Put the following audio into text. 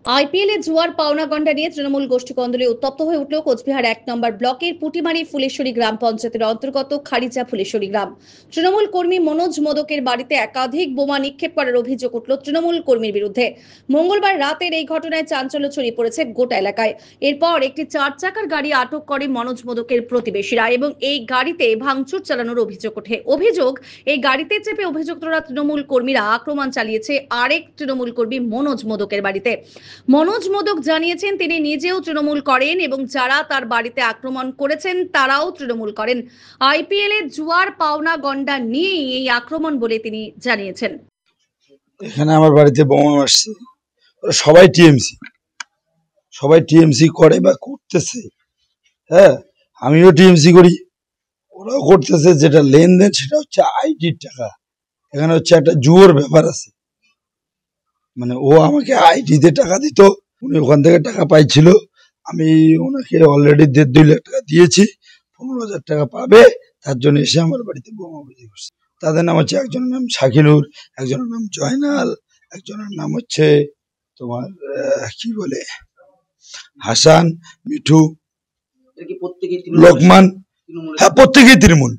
IPL এ জুয়ার পাওনা গন্ডা নিয়ে তৃণমূল গোষ্ঠী কন্দলে উত্তপ্ত হয়ে উঠল কোচবিহার ১ নম্বর ব্লকের পুটিমারি ফুলেশ্বরী গ্রাম পঞ্চায়েতের অন্তর্গত খারিচা ফুলেশ্বরী গ্রাম। তৃণমূল কর্মী মনোজ মোদকের বাড়িতে একাধিক বোমা নিক্ষেপ করার অভিযোগ উঠল তৃণমূল কর্মীর বিরুদ্ধে। মঙ্গলবার রাতের এই ঘটনায় চাঞ্চল্য ছড়িয়ে পড়েছে গোটা এলাকায়। এরপর একটি ৪ চাকার গাড়ি আটক করে মনোজ মোদকের প্রতিবেশীরা এবং এই গাড়িতে ভাঙচুর চালানোর অভিযোগ ওঠে। এই গাড়িতে চেপে অভিযুক্তরা তৃণমূল কর্মীরা আক্রমণ চালিয়েছে আরেক তৃণমূল কর্মী মনোজ মোদকের বাড়িতে। মনোজ মোদক জানিয়েছেন তিনি নিজেও তৃণমূল করেন এবং যারা তার বাড়িতে আক্রমণ করেছেন তারাও তৃণমূল করেন। আইপিএল এর জুয়ার পাওনা গন্ডা নিয়েই এই আক্রমণ বলে তিনি জানিয়েছেন। এখানে আমার বাড়িতে বোমা মারছে, সবাই টিএমসি করে বা করতেছে। হ্যাঁ, আমিও টিএমসি করি, ওরাও করতেছে। যেটা লেনদেন সেটা হচ্ছে আইডির টাকা। এখানে হচ্ছে একটা জুয়োর ব্যাপার আছে। মানে ও আমাকে আইডিতে টাকা দিত, উনি ওখান থেকে টাকা পাইছিল। আমি ওনাকে অলরেডি ১.৫-২ লাখ টাকা দিয়েছি, ১৫,০০০ টাকা পাবে। তার জন্য এসে আমার বাড়িতে বোমাবাজি করছে। তাদের নাম হচ্ছে, একজনের নাম শাকিনুর, একজনের নাম জয়নাল, একজনের নাম হচ্ছে তোমার কি বলে হাসান, মিঠু, লোকমান। হ্যাঁ, প্রত্যেকেই তৃণমূল।